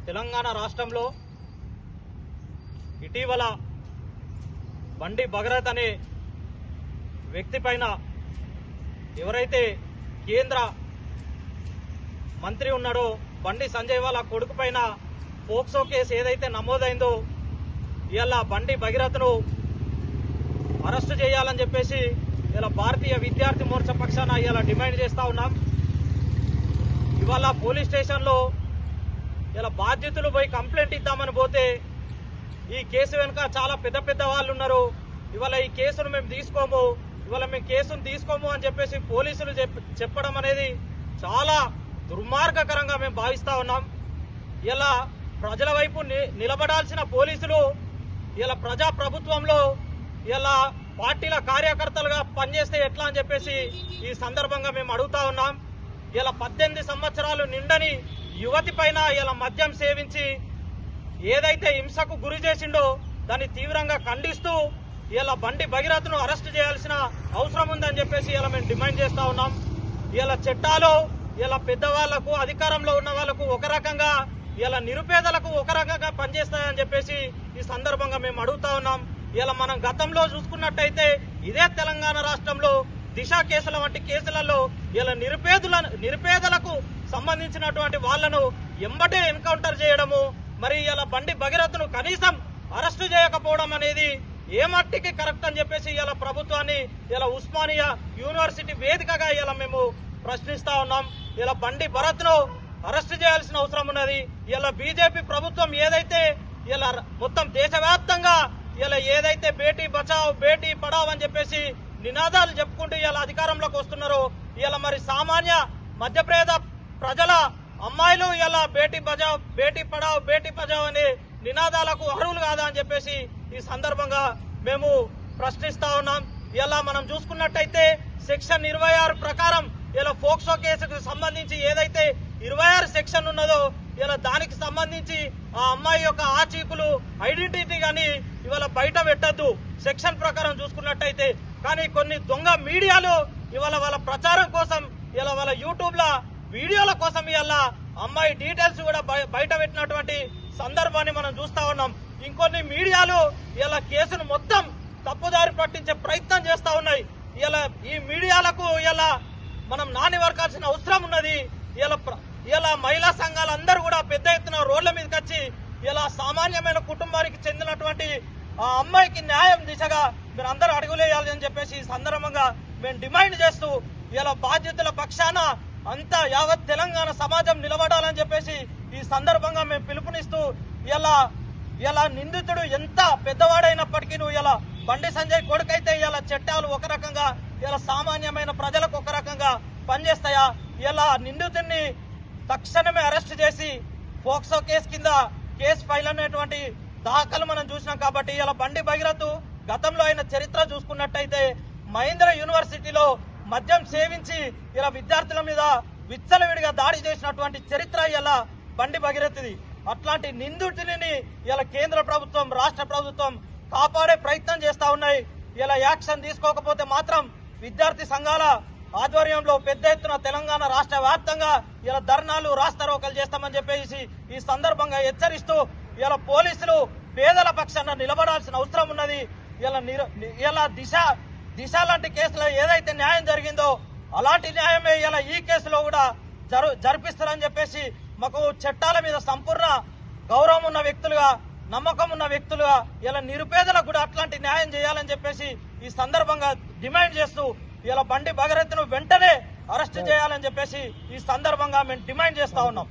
తెలంగాణ రాష్ట్రంలో ఇటీవల బండి భగరత్ అనే వ్యక్తి పైన ఎవరైతే కేంద్ర మంత్రి ఉన్నాడో బండి సంజయ్ వాళ్ళ కొడుకు పైన పోక్సో కేసు ఏదైతే నమోదైందో ఇవాళ బండి భగీరథను అరెస్టు చేయాలని చెప్పేసి ఇలా భారతీయ విద్యార్థి మోర్చా పక్షాన ఇలా డిమాండ్ చేస్తా ఉన్నాం. ఇవాళ పోలీస్ స్టేషన్లో ఇలా బాధ్యతలు పోయి కంప్లైంట్ ఇద్దామని పోతే ఈ కేసు వెనుక చాలా పెద్ద పెద్ద వాళ్ళు ఉన్నారు. ఇవాళ ఈ కేసును మేము తీసుకోము అని చెప్పేసి పోలీసులు చెప్పడం అనేది చాలా దుర్మార్గకరంగా మేము భావిస్తా ఉన్నాం. ఇలా ప్రజల వైపు నిలబడాల్సిన పోలీసులు ఇలా ప్రజా ప్రభుత్వంలో ఇలా పార్టీల కార్యకర్తలుగా పనిచేస్తే ఎట్లా అని చెప్పేసి ఈ సందర్భంగా మేము అడుగుతా ఉన్నాం. ఇలా 18 సంవత్సరాలు నిండని యువతి పైన ఇలా మద్యం సేవించి ఏదైతే హింసకు గురి చేసిండో దాన్ని తీవ్రంగా ఖండిస్తూ ఇలా బండి భగీరథను అరెస్ట్ చేయాల్సిన అవసరం ఉందని చెప్పేసి ఇలా మేము డిమాండ్ చేస్తా ఉన్నాం. ఇలా చట్టాలు ఇలా పెద్దవాళ్లకు అధికారంలో ఉన్న వాళ్లకు ఒక రకంగా ఇలా నిరుపేదలకు ఒక రకంగా పనిచేస్తాయని చెప్పేసి ఈ సందర్భంగా మేము అడుగుతా ఉన్నాం. ఇలా మనం గతంలో చూసుకున్నట్టయితే ఇదే తెలంగాణ రాష్ట్రంలో దిశ కేసుల వంటి కేసులలో ఇలా నిరుపేదలకు సంబంధించినటువంటి వాళ్లను ఎంబటే ఎన్కౌంటర్ చేయడము, మరి ఇలా బండి భగీరథను కనీసం అరెస్టు చేయకపోవడం అనేది ఏ మట్టికి కరెక్ట్ అని చెప్పేసి ఇలా ప్రభుత్వాన్ని ఇలా ఉస్మానియా యూనివర్సిటీ వేదికగా ఇలా మేము ప్రశ్నిస్తా ఉన్నాం. ఇలా బండి భరత్ను అరెస్టు చేయాల్సిన అవసరం ఉన్నది. ఇలా బీజేపీ ప్రభుత్వం ఏదైతే ఇలా మొత్తం దేశవ్యాప్తంగా ఇలా ఏదైతే బేటీ బచావ్ బేటీ పడావ్ అని చెప్పేసి నినాదాలు చెప్పుకుంటూ ఇలా అధికారంలోకి వస్తున్నారో ఇలా మరి సామాన్య మధ్యప్రదేశ ప్రజల అమ్మాయిలు ఇలా బేటీ బచావ్ బేటీ పడావ్ బేటీ బచావ్ అనే నినాదాలకు అర్హులు కాదా అని చెప్పేసి ఈ సందర్భంగా మేము ప్రశ్నిస్తా ఉన్నాం. ఇలా మనం చూసుకున్నట్టయితే సెక్షన్ 26 ప్రకారం ఇలా పోక్సో కేసుకు సంబంధించి ఏదైతే 26 సెక్షన్ ఉన్నదో ఇలా దానికి సంబంధించి ఆ అమ్మాయి యొక్క ఆచీకులు ఐడెంటిటీ గాని ఇవాళ బయట పెట్టద్దు సెక్షన్ ప్రకారం చూసుకున్నట్టయితే. కానీ కొన్ని దొంగ మీడియాలు ఇవాళ వాళ్ళ ప్రచారం కోసం ఇలా వాళ్ళ యూట్యూబ్ ల వీడియోల కోసం ఇలా అమ్మాయి డీటెయిల్స్ కూడా బయట పెట్టినటువంటి సందర్భాన్ని మనం చూస్తా ఉన్నాం. ఇంకొన్ని మీడియాలు ఇలా కేసును మొత్తం తప్పుదారి పట్టించే ప్రయత్నం చేస్తా ఉన్నాయి. ఈ మీడియాలకు ఇలా మనం నానివర్కాల్సిన అవసరం ఉన్నది. ఇలా మహిళా సంఘాలందరూ కూడా పెద్ద ఎత్తున రోడ్ల మీదకి వచ్చి ఇలా సామాన్యమైన కుటుంబానికి చెందినటువంటి ఆ అమ్మాయికి న్యాయం దిశగా మీరు అందరూ అడుగులేయాలని చెప్పేసి ఈ సందర్భంగా మేము డిమాండ్ చేస్తూ ఇలా బాధ్యతల పక్షాన అంతా యావత్ తెలంగాణ సమాజం నిలబడాలని చెప్పేసి ఈ సందర్భంగా మేము పిలుపునిస్తూ ఇలా నిందితుడు ఎంత పెద్దవాడైనప్పటికీ ఇలా బండి సంజయ్ కొడుకైతే ఇలా చట్టాలు ఒక రకంగా ఇలా సామాన్యమైన ప్రజలకు ఒక రకంగా పనిచేస్తాయా? ఇలా నిందితుడిని తక్షణమే అరెస్ట్ చేసి పోక్సో కేసు కింద కేసు ఫైల్ అనేటువంటి దాఖలు మనం చూసినాం. కాబట్టి ఇలా బండి భగీరథ్ గతంలో అయిన చరిత్ర చూసుకున్నట్టయితే మహేంద్ర యూనివర్సిటీలో మద్యం సేవించి ఇలా విద్యార్థుల మీద విచ్చలవిడిగా దాడి చేసినటువంటి చరిత్ర ఇలా బండి భగీరథ్ది. అట్లాంటి నిందితుడిని ఇలా కేంద్ర ప్రభుత్వం రాష్ట్ర ప్రభుత్వం కాపాడే ప్రయత్నం చేస్తా ఉన్నాయి. ఇలా యాక్షన్ తీసుకోకపోతే మాత్రం విద్యార్థి సంఘాల ఆధ్వర్యంలో పెద్ద ఎత్తున తెలంగాణ రాష్ట్ర వ్యాప్తంగా ఇలా ధర్నాలు రాస్తారోకలు చేస్తామని చెప్పేసి ఈ సందర్భంగా హెచ్చరిస్తూ ఇలా పోలీసులు పేదల పక్షాన నిలబడాల్సిన అవసరం ఉన్నది. ఇలా దిశ లాంటి కేసులో ఏదైతే న్యాయం జరిగిందో అలాంటి న్యాయమే ఇలా ఈ కేసులో కూడా జరిపిస్తారని చెప్పేసి మాకు చట్టాల మీద సంపూర్ణ గౌరవం ఉన్న వ్యక్తులుగా నమ్మకం ఉన్న వ్యక్తులుగా ఇలా నిరుపేదలకు కూడా అట్లాంటి న్యాయం చేయాలని చెప్పేసి ఈ సందర్భంగా డిమాండ్ చేస్తూ ఇలా బండి భగీరథ్ను వెంటనే అరెస్ట్ చేయాలని చెప్పేసి ఈ సందర్భంగా మేము డిమాండ్ చేస్తా ఉన్నాం.